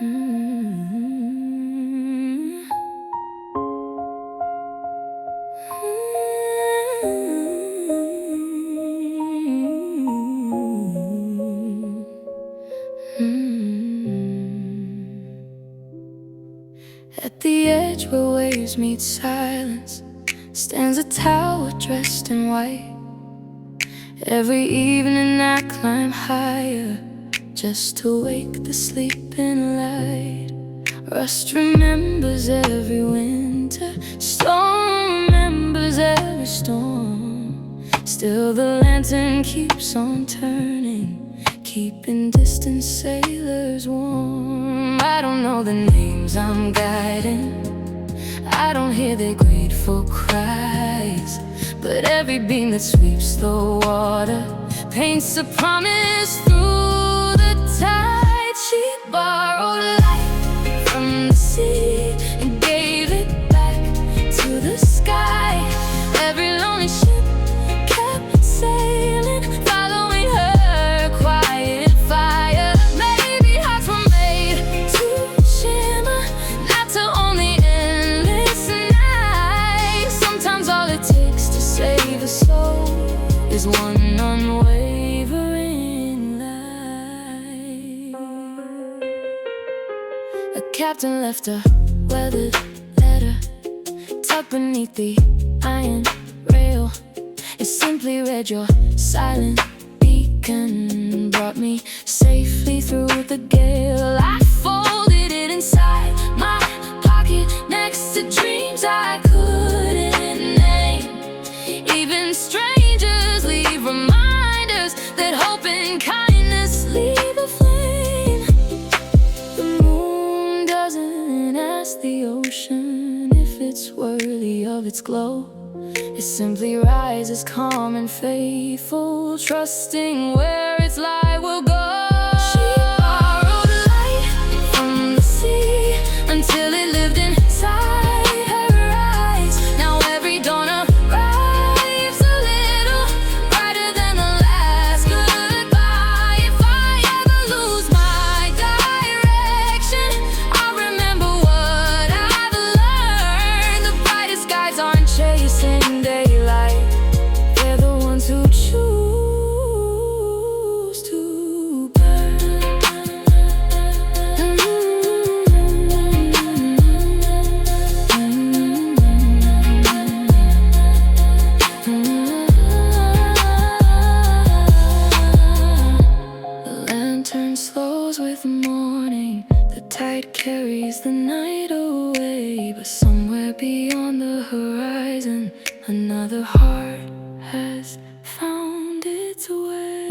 Mm. At the edge where waves meet silence stands a tower dressed in white. Every evening I climb higher just to wake the sleeping light. Rust remembers every winter, stone remembers every storm. Still the lantern keeps on turning, keeping distant sailors warm. I don't know the names I'm guiding, I don't hear their grateful cries, but every beam that sweeps the water paints a promise through the tide. She borrowed light from the sea and gave it back to the sky. Every lonely ship kept sailing, following her quiet fire. Maybe hearts were made to shimmer, not to only endless night. Sometimes all it takes to save a soul is one unwavering light. A captain left a weathered letter tucked beneath the iron rail. It simply read, "Your silent beacon brought me safely through the gale." I folded it inside my pocket next to dreams I couldn't name. Even strangers leave reminders that hope and kindness leave a flame. The moon doesn't ask the ocean if it's worthy of its glow. It simply rises calm and faithful, trusting where its light will go. She borrowed light from the sea until it lived inside her eyes. Now every dawn arrives a little brighter than the last goodbye. If I ever lose my direction, I'll remember what I've learned. The brightest guides aren't chasing daylight, they're the ones who choose to burn. The lantern slows with morning, the tide carries the night away. But somewhere beyond the horizon, another heart has found its way.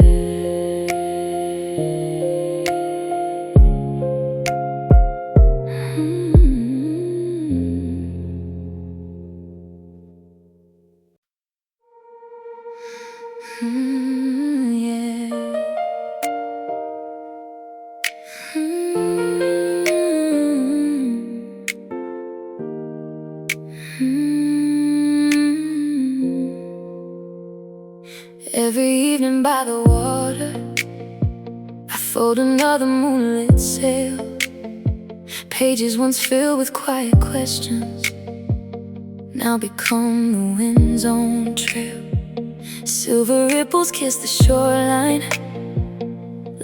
Yeah. Every evening by the water, I fold another moonlit sail. Pages once filled with quiet questions now become the wind's own trail. Silver ripples kiss the shoreline,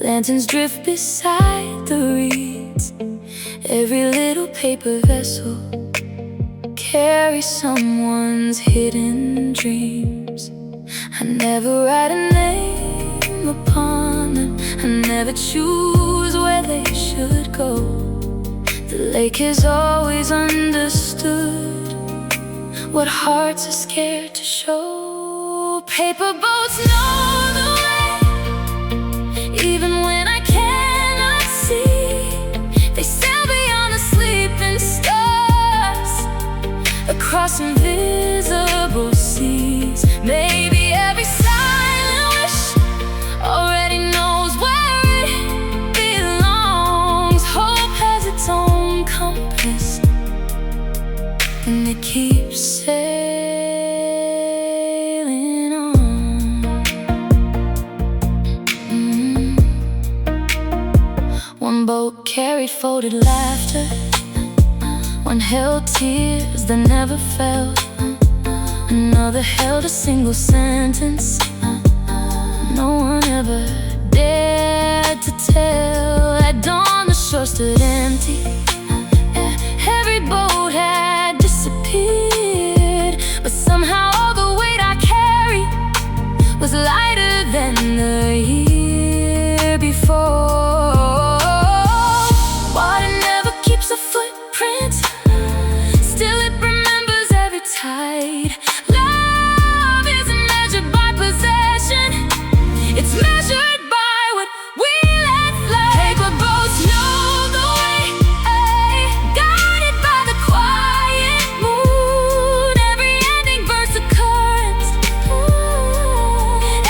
lanterns drift beside the reeds. Every little paper vessel carries someone's hidden dreams. I never write a name upon them, I never choose where they should go. The lake has always understood what hearts are scared to show. Paper boats know the way, even when I cannot see. They sail beyond the sleeping stars, across invisible seas. Maybe every silent wish already knows where it belongs. Hope has its own compass, and it keeps sailing on. One boat carried folded laughter, one held tears that never fell, another held a single sentence no one ever dared to tell. At dawn the shore stood empty, every boat had disappeared, but somehow all the weight I carried was lighter than the year before. Water never keeps a footprint, still it remembers every tide. Love isn't measured by possession, it's measured by what we let fly. Paper boats know the way, guided by the quiet moon. Every ending bursts a current,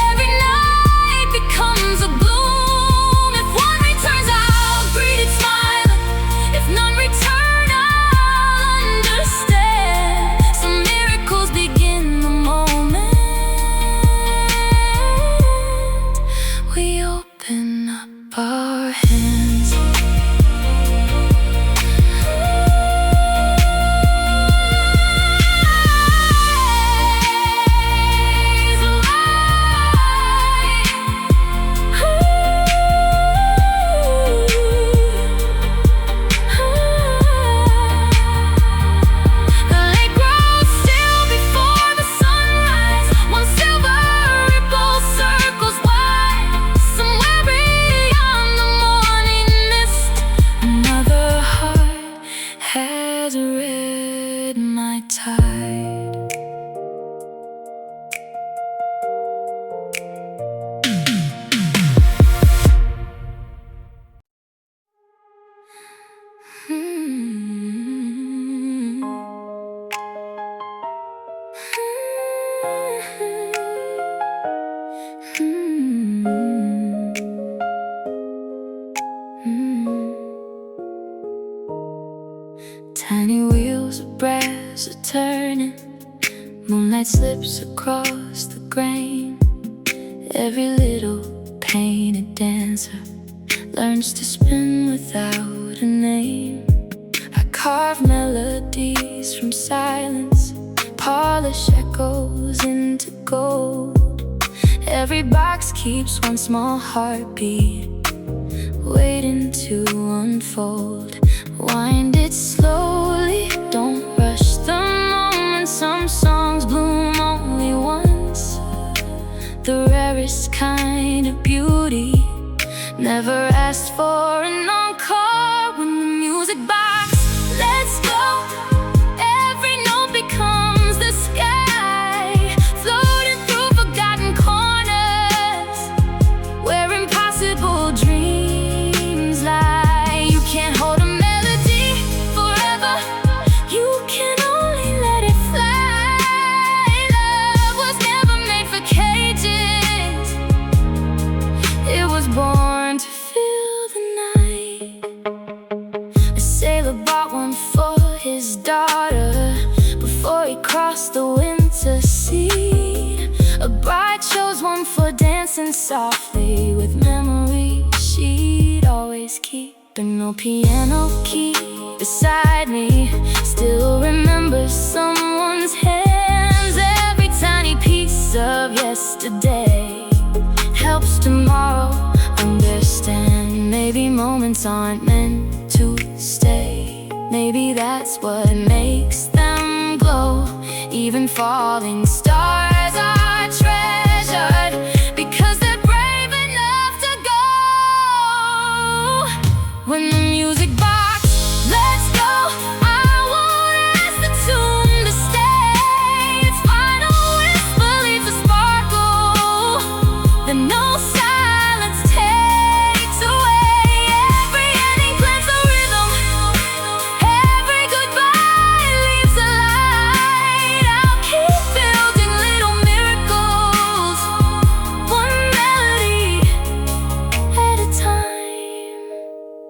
every night becomes a gloom. If one returns, I'll greet it smiling. If none return, I'll understand. Some miracles begin the moment we open up our hands. The lake grows still before the sunrise, one silver ripple circles wide. Somewhere beyond the morning mist, another heart has read my tide. Tiny wheels of brass are turning, moonlight slips across the grain. Every little painted dancer learns to spin without a name. I carve melodies from silence, polish echoes into gold. Every box keeps one small heartbeat, waiting to unfold. Wind it slowly, don't rush the moment. Some songs bloom only once, the rarest kind of beauty. Never asked for an encore. When the music box lets go, every note becomes the sky, floating through forgotten corners where impossible dreams lie. You can't hold a melody forever, you can only let it fly. Love was never made for cages, it was born to fill the night. A sailor bought one for his daughter before he crossed the winter sea. A bride chose one for dancing softly with memories she'd always keep. And no piano key beside me still remembers someone's hands. Every tiny piece of yesterday helps tomorrow understand. Maybe moments aren't meant to stay, maybe that's what makes them glow. Even falling stars are treasured because they're brave enough to go. When the music box lets go, I won't ask the tune to stay. Its final whisper leaves a sparkle that no silence takes away. Every ending plants a rhythm, every goodbye leaves a light. I'll keep building little miracles, one melody at a time.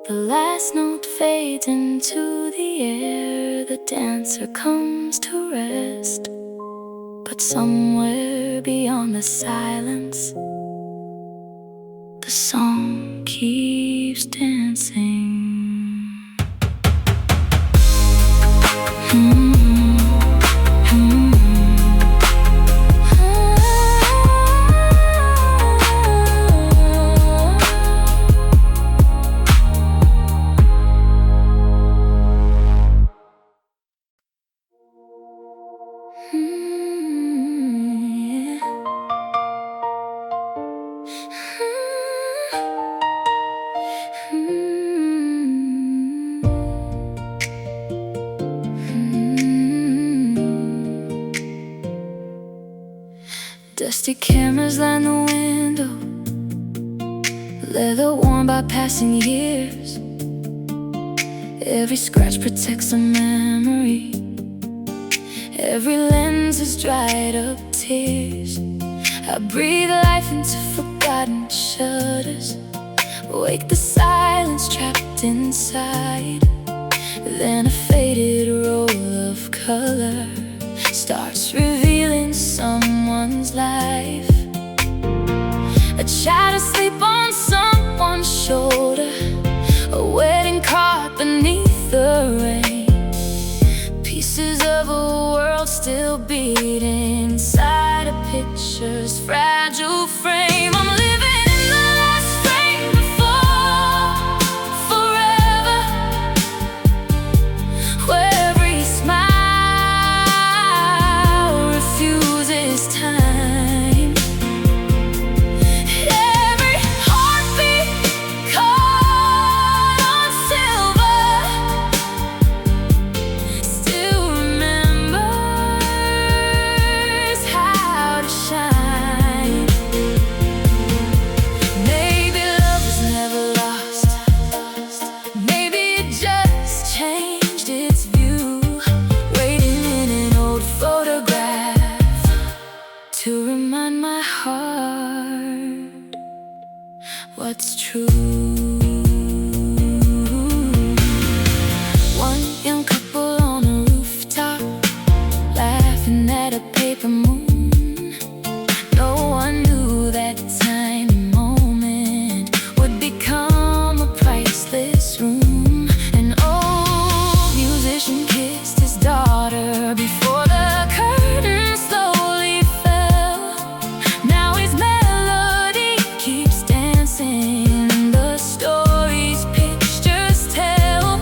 The last note fades into the air, the dancer comes to rest. But somewhere beyond the silence, the song keeps dancing. Rusty cameras line the window, leather worn by passing years. Every scratch protects a memory, every lens has dried up tears. I breathe life into forgotten shutters, wake the silence trapped inside. Then a faded roll of color starts revealing someone's life. A child asleep on someone's shoulder, a wedding card beneath the rain. Pieces of a world still beating inside a picture's fragile frame. I'm living in the last frame before forever, where every smile refuses time. Every heartbeat caught on silver still remembers how to shine. Maybe love was never lost, maybe it just changed its view, waiting in an old photograph to remind my heart what's true. One young couple on a rooftop, laughing at a paper moon. No one knew that tiny moment would become a priceless room. An old musician kissed his daughter before the curtain slowly fell. Now his melody keeps dancing, the stories pictures tell.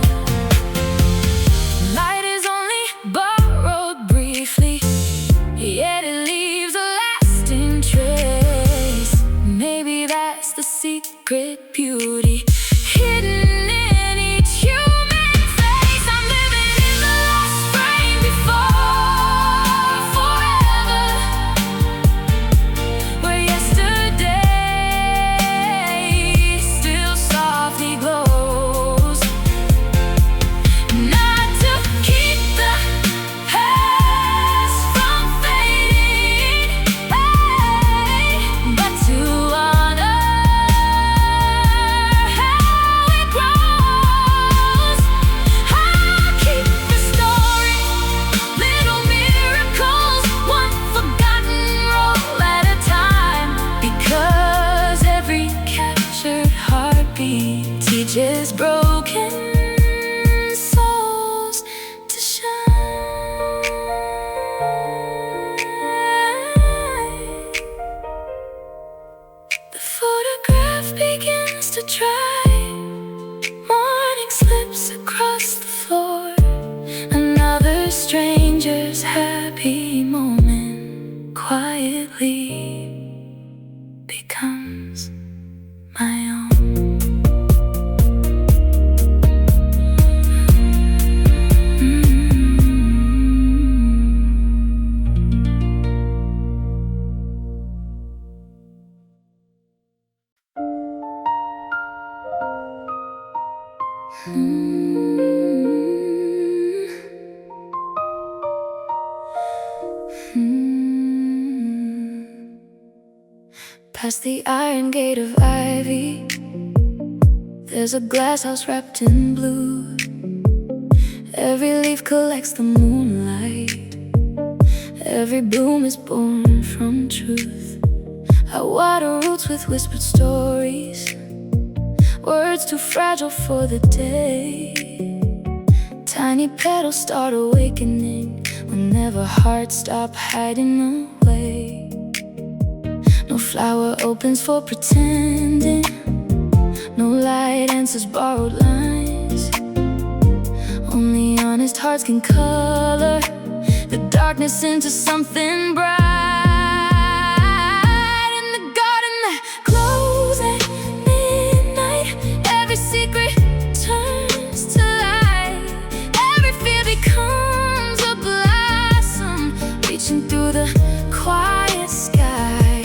Light is only borrowed briefly, yet it leaves a lasting trace. Maybe that's the secret beauty hidden in each human face. I'm living in the last frame before forever, where yesterday still softly glows. Not to keep the past from fading, but to honor how it grows. I'll keep restoring little miracles, one forgotten roll at a time, because every captured heartbeat teaches broken souls to shine. The photograph begins to dry, morning slips across the floor. Another stranger's happy moment quietly becomes my own. Past the iron gate of ivy, there's a glass house wrapped in blue. Every leaf collects the moonlight, every bloom is born from truth. I water roots with whispered stories, words too fragile for the day. Tiny petals start awakening whenever hearts stop hiding away. No flower opens for pretending, no light answers borrowed lines. Only honest hearts can color the darkness into something bright. In the garden that glows at midnight, every secret turns to light. Every fear becomes a blossom, reaching through the quiet sky.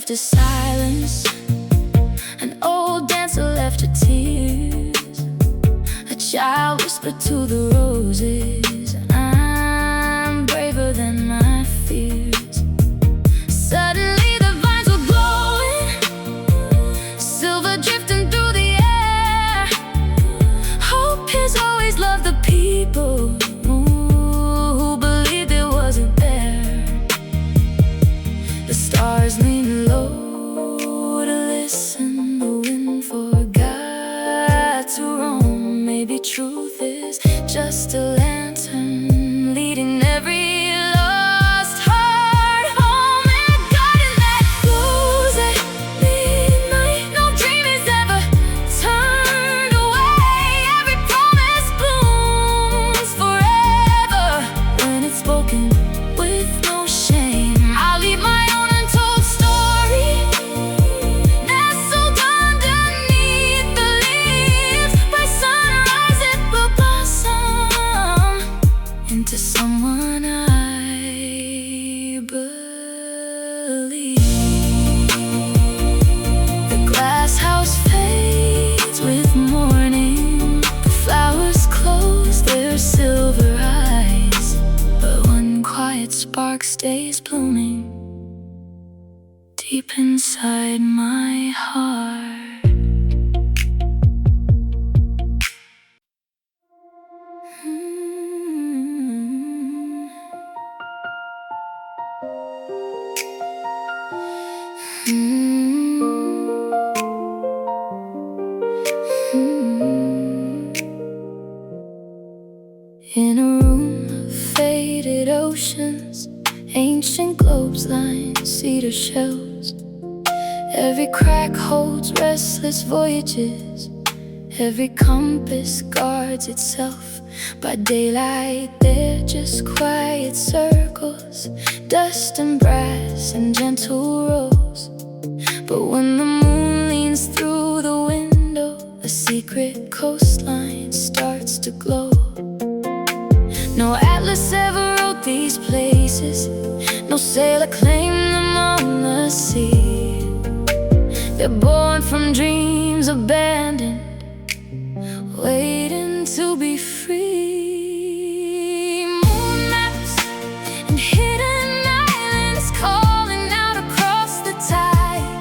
left his silence. An old dancer left her tears. A child whispered to the roses, I'm braver than my fears. Suddenly the vines were glowing, silver drifting through the air. Hope has always loved the people who believed it wasn't there. The stars lean low to listen. The wind forgot to roam. Maybe truth is just a lantern leading every lost heart home. And a garden that glows at midnight. No dream is ever turned away. Every promise blooms forever when it's spoken with no shame. I'll leave my own untold story, nestled underneath the leaves. By sunrise it will blossom into someone I believe. The glass house fades with morning. The flowers close their silver eyes, but one quiet spark stays blooming deep inside my heart. In a room of faded oceans, ancient globes line cedar shells. Every crack holds restless voyages. Every compass guards itself. By daylight they're just quiet circles, dust and brass and gentle rolls. But when the moon leans through the window, a secret coastline starts to glow. No atlas ever wrote these places, no sailor claimed them on the sea. They're born from dreams abandoned, waiting to be free. Moon maps and hidden islands calling out across the tide.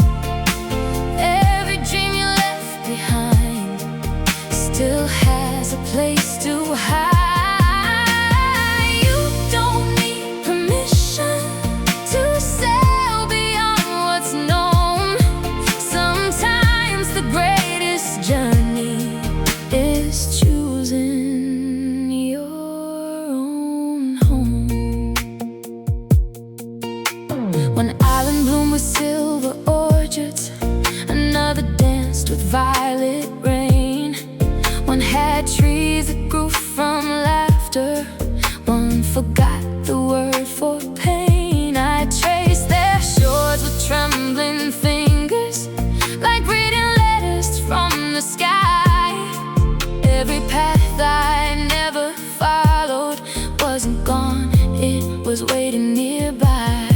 Every dream you left behind still has a place to hide. You don't need permission to sail beyond what's known. Sometimes the greatest journey is choosing your own home. One island bloomed with silver orchards, another danced with violet rain. One had trees that grew from laughter, one forgot the word for pain. I traced their shores with trembling fingers, like reading letters from the sky. Every path I never followed wasn't gone, it was waiting nearby.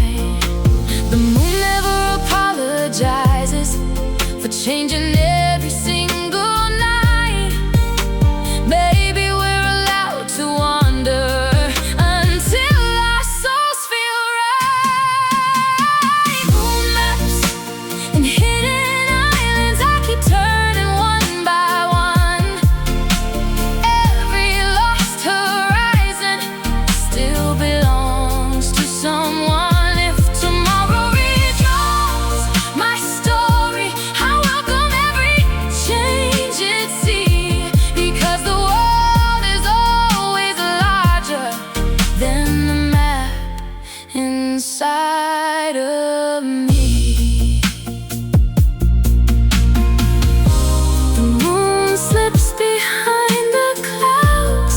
The moon never apologizes for changing every single night. Maybe we're allowed to wander until our souls feel right. Moon maps and hidden islands, I keep turning one by one. Every lost horizon still belongs to someone. If tomorrow redraws my story, I welcome every change at sea. Because the world is always larger than the map inside of me. The moon slips behind the clouds,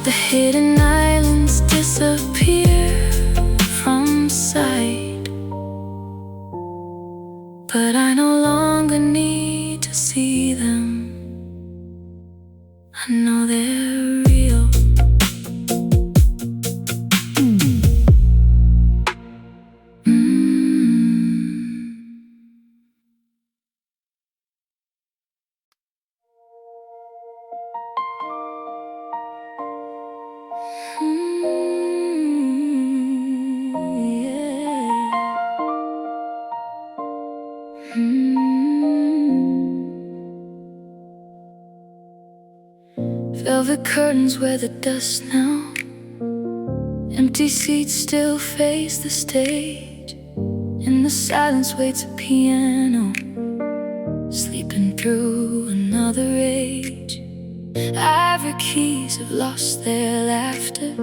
the hidden islands disappear from sight. But I no longer need to see them. I know they're real. Mm. Velvet curtains wear the dust now. Empty seats still face the stage. In the silence waits a piano, sleeping through another age. Ivory keys have lost their laughter.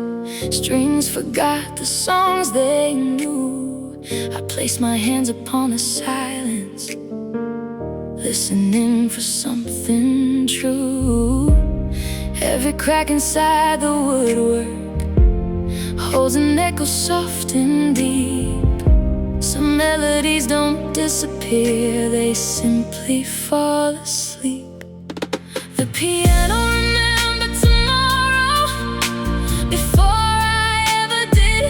Strings forgot the songs they knew. I place my hands upon the silence, listening for something true. Every crack inside the woodwork holds an echo soft and deep. Some melodies don't disappear, they simply fall asleep. The piano remembered tomorrow before I ever did.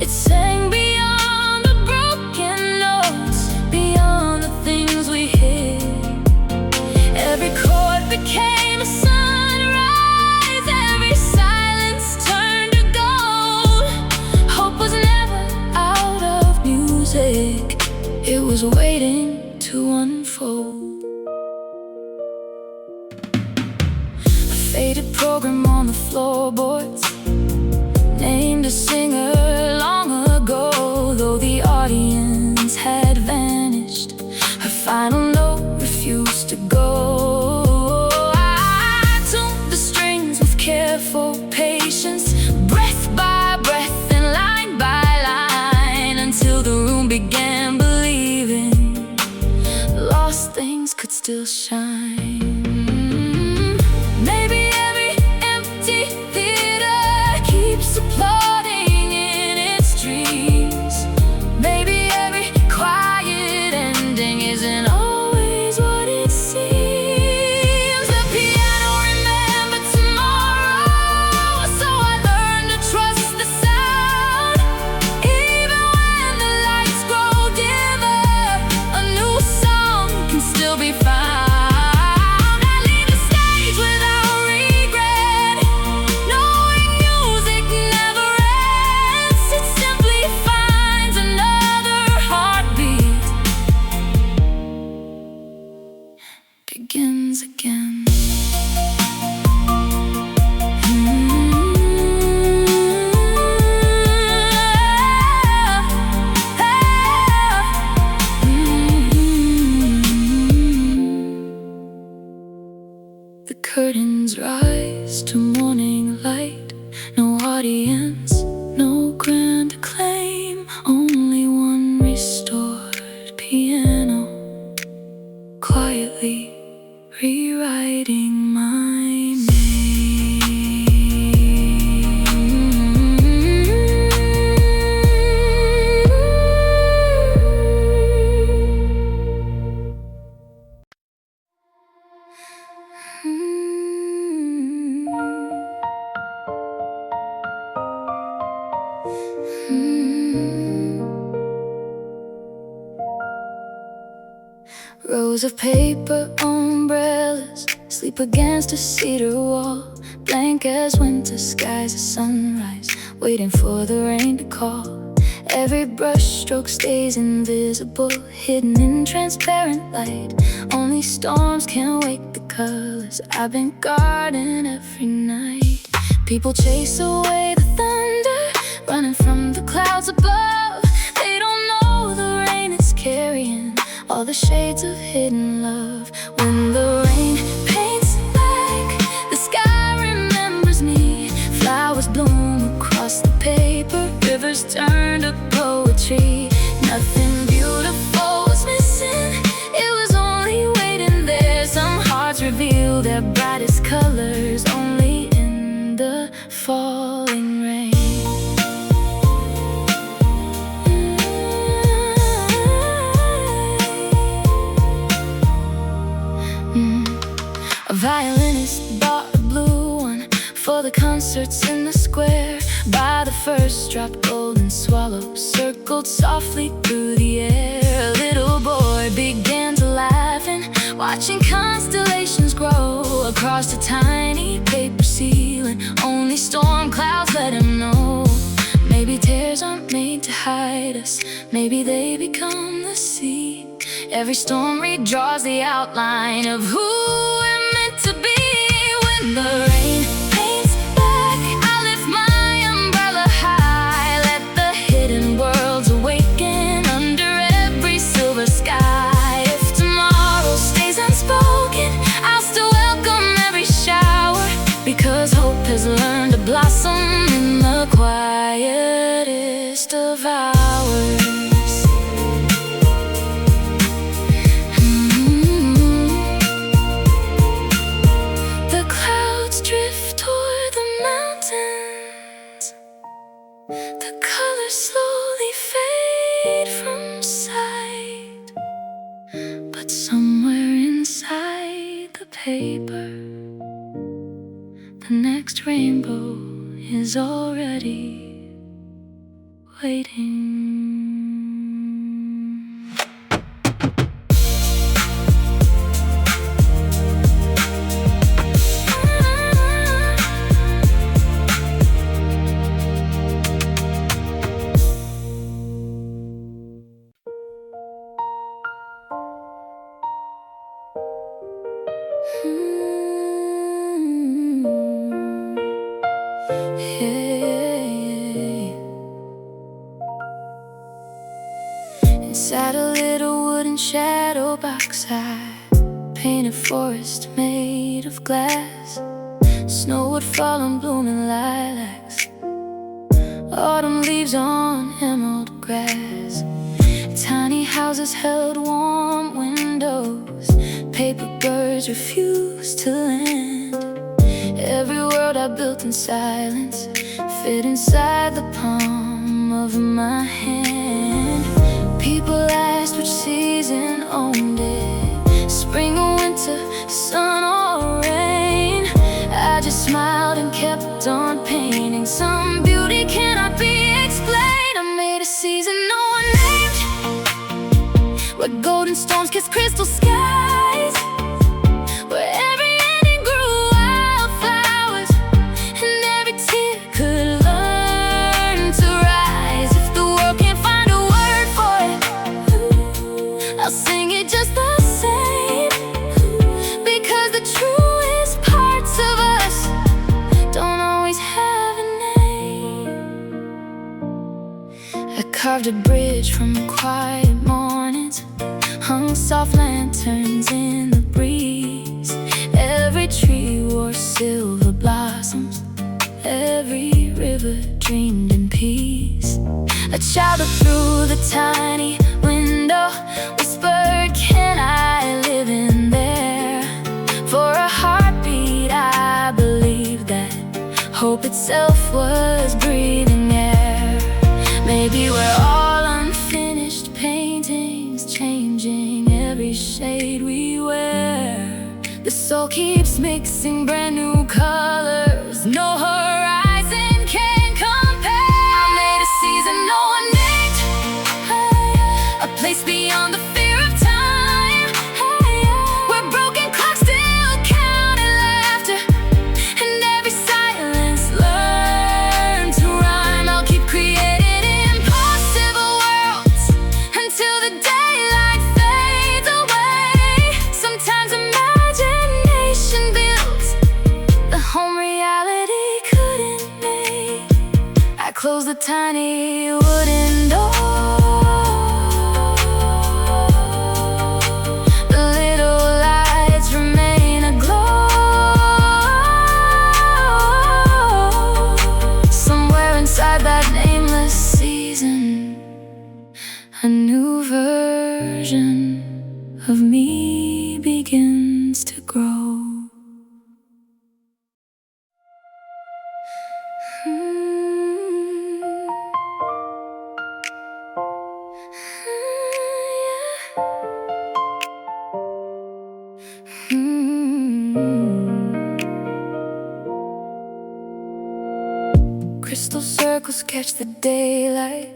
It sang beyond the broken notes, beyond the things we hid. Every chord became a sunrise, every silence turned to gold. Hope was never out of music, it was waiting to unfold. Faded program on the floorboards named a singer long ago. Though the audience had vanished, her final note refused to go. I tuned the strings with careful patience, breath by breath and line by line, until the room began believing lost things could still shine. Applauding in its dreams. Maybe every quiet ending isn't always what it seems. The piano remembered tomorrow, so I learned to trust the sound. Even when the lights grow dimmer, a new song can still be found. Begins again. The curtains rise to morning light. No audience, no grand acclaim, only one restored piano, quietly rewriting my name. Rows of paper umbrellas sleep against a cedar wall, blank as winter skies at sunrise, waiting for the rain to call. Every brushstroke stays invisible, hidden in transparent light. Only storms can wake the colors I've been guarding every night. People chase away the thunder, running from the clouds above. They don't know the rain is carrying all the shades of hidden love. When the rain paints black, the sky remembers me. Flowers bloom across the paper, rivers turn to poetry. Nothing beautiful was missing, it was only waiting there. Some hearts reveal their brightest colors only in the falling rain. A violinist bought a blue one for the concerts in the square. By the first drop, golden swallows circled softly through the air. A little boy began to laugh, and watching constellations grow across the tiny paper ceiling. Only storm clouds let him know. Maybe tears aren't made to hide us, maybe they become the sea. Every storm redraws the outline of who we're meant to be. the rain paints black, I lift my umbrella high. Let the hidden worlds awaken under every silver sky. If tomorrow stays unspoken, I'll still welcome every shower, because hope has learned to blossom in the quietest of hours. The clouds drift toward the mountains, the colors slowly fade from sight, but somewhere inside the paper, the next rainbow is already waiting. Inside a little wooden shadow box, I painted a forest made of glass. Snow would fall on blooming lilacs, autumn leaves on emerald grass. Tiny houses held warm windows, paper birds refused to land. Every world I built in silence fit inside the palm of my hand. People asked which season owned it, spring or winter, sun or rain. I just smiled and kept on painting. Some beauty cannot be explained. I made a season no one named, where golden storms kiss crystal skies, where every ending grew wildflowers, and every tear could learn to rise. If the world can't find a word for it, I'll sing it just the same, because the truest parts of us don't always have a name. I carved a bridge from quiet mornings, hung soft lanterns in the breeze. Every tree wore silver blossoms, every river dreamed in peace. A child looked through the tiny window, whispered, "Can I live in there?" For a heartbeat I believed that hope itself was breathing air. Maybe we're all unfinished paintings, changing every shade we wear. The soul keeps mixing brand new colors, no horizon can compare. I made a season no one named, a place beyond the fear of time, where broken clocks still count in laughter, and every silence learned to rhyme. I'll keep creating impossible worlds until the daylight fades away. Sometimes imagination builds the home reality couldn't make. I close the tiny wooden door, the little lights remain aglow. Somewhere inside that nameless season, a new version of me begins to grow. Crystal circles catch the daylight,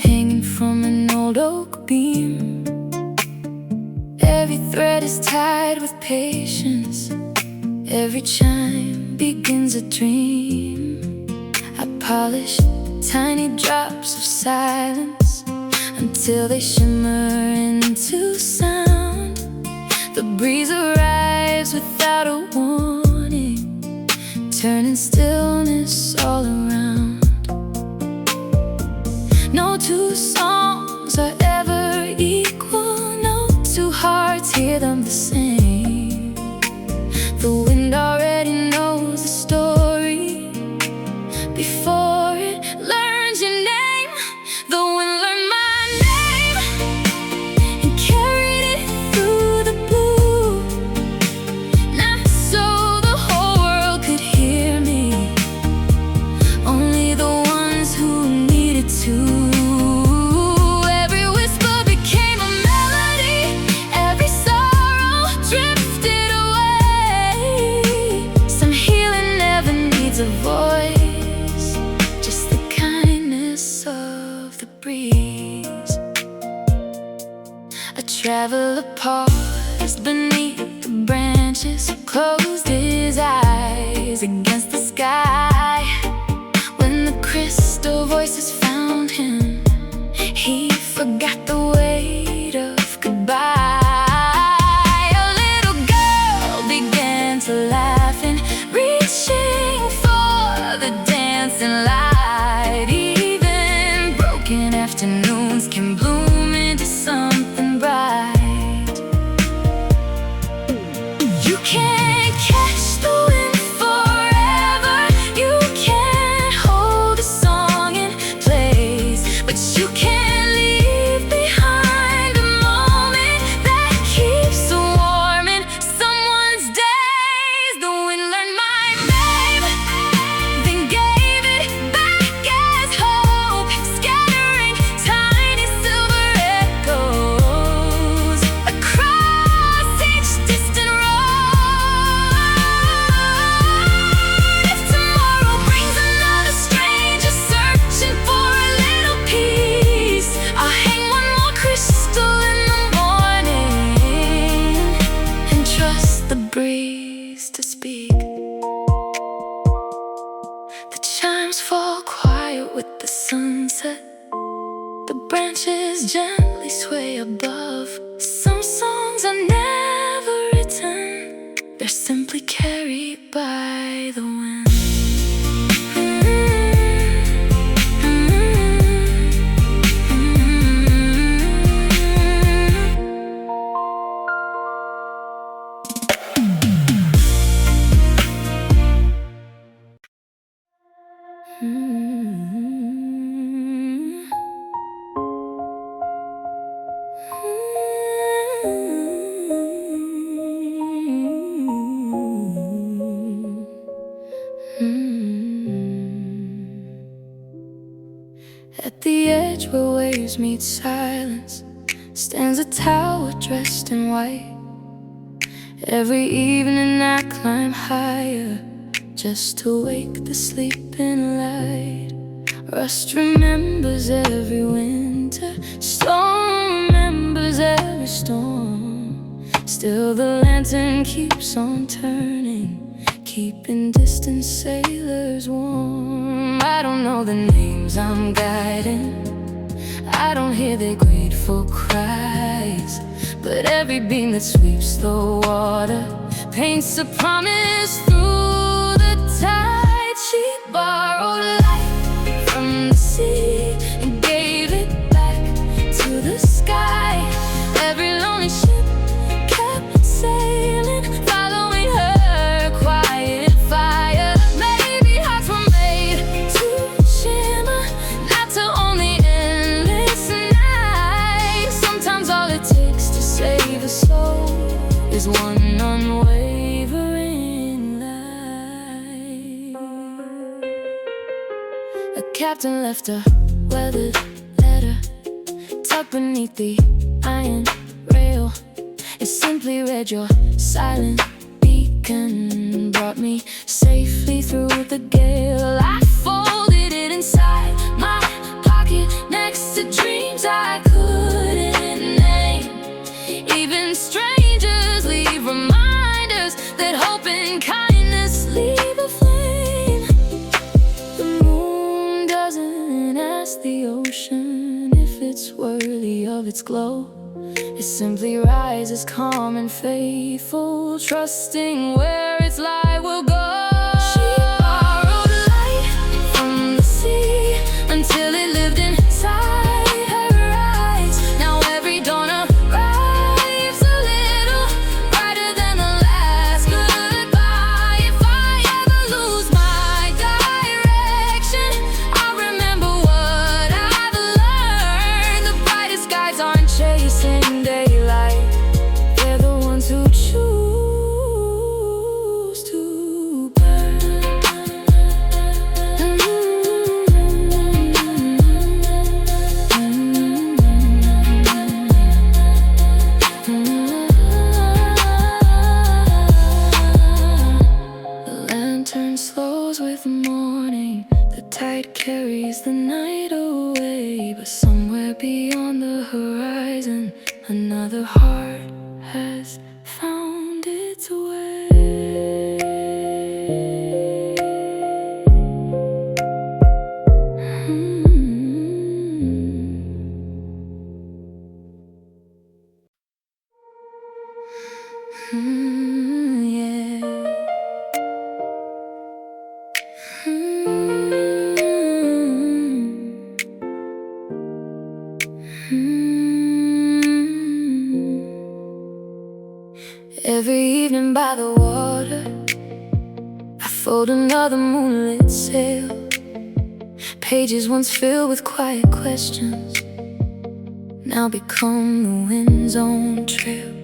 hanging from an old oak beam. Every thread is tied with patience, every chime begins a dream. I polish tiny drops of silence until they shimmer into sound. The breeze arrives without a warning, stillness all around. No two songs are ever equal, no two hearts hear them the same. The wind already knows the story before it learns your name. The wind learned my name and carried it through the blue, not so the whole world could hear me, only the ones who needed to. A voice, just the kindness of the breeze. A traveler paused beneath the branches, closed his eyes against the sky. When the crystal voices found him, he forgot the weight of goodbye. A little girl began to laugh and reaching the dancing light. Even broken afternoons can bloom into something bright. You can't catch the wind forever, you can't hold a song in place, but you can leave behind a moment that keeps warm in someone's days. The wind learned my name, then gave it back as hope, scattering tiny silver echoes across each distant road. If tomorrow brings another stranger searching for a little peace, I'll hang one more crystal in the morning and trust the breeze to speak. The chimes fall quiet with the sunset, the branches gently sway above. Some songs are never written, they're simply carried by the wind. At the edge where waves meet silence stands a tower dressed in white. Every evening I climb higher just to wake the sleeping light. Rust remembers every winter, stone remembers every storm. Still the lantern keeps on turning, keeping distant sailors warm. I don't know the names I'm guiding, I don't hear their grateful cries, but every beam that sweeps the water paints a promise through the tide. She borrowed light from the sea and gave it back to the sky. Every lonely ship kept sailing, following her quiet fire. Maybe hearts were made to shimmer, not to only endless night. Sometimes all it takes to save a soul is one unwavering light. A captain left a weathered letter tucked beneath the iron rail. It simply read, "Your silent beacon brought me safely through the gale." I folded it inside my pocket next to dreams I couldn't name. Even strangers leave reminders that hope and kindness leave a flame. The moon doesn't ask the ocean if it's worthy of its glow. It simply rises calm and faithful, trusting where its light will go. She Yeah. Mm, Every evening by the water, I fold another moonlit sail. Pages once filled with quiet questions now become the wind's own trail.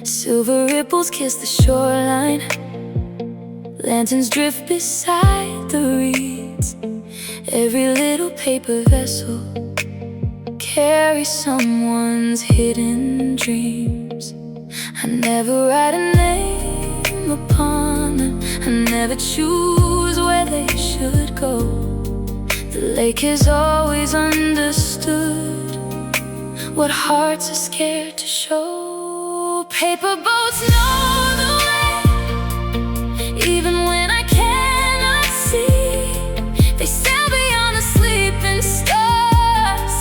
Silver ripples kiss the shoreline, lanterns drift beside the reeds. Every little paper vessel carries someone's hidden dreams. I never write a name upon them, I never choose where they should go. The lake has always understood what hearts are scared to show. Paper boats know the way, even when I cannot see. They sail beyond the sleeping stars,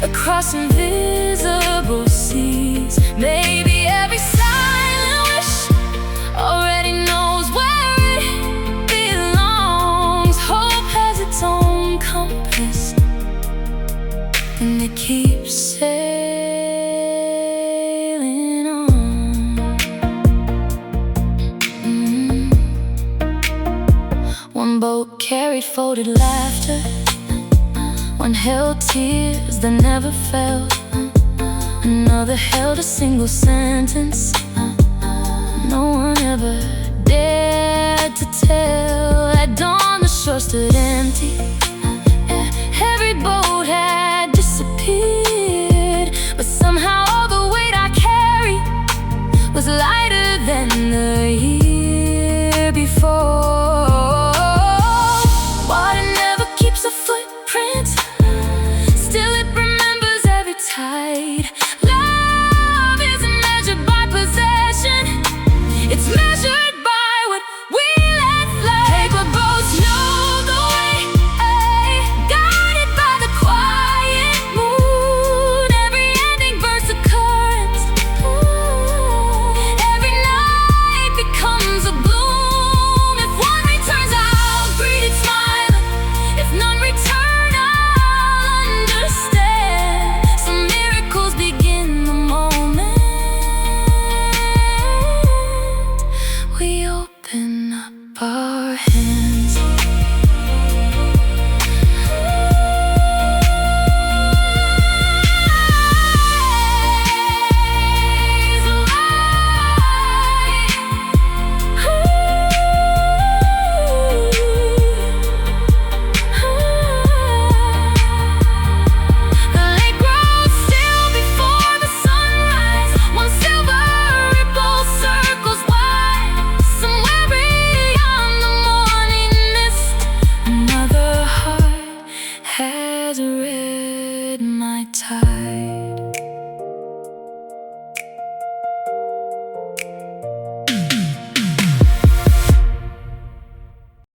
across invisible seas. Maybe every silent wish already knows where it belongs. Hope has its own compass, and it keeps sailing on. One boat carried folded laughter, one held tears that never fell. Another held a single sentence no one ever dared to tell. At dawn the shore stood empty, every boat had disappeared. But somehow all the weight I carried was lighter than the year before. Water never keeps a footprint, still it remembers every tide.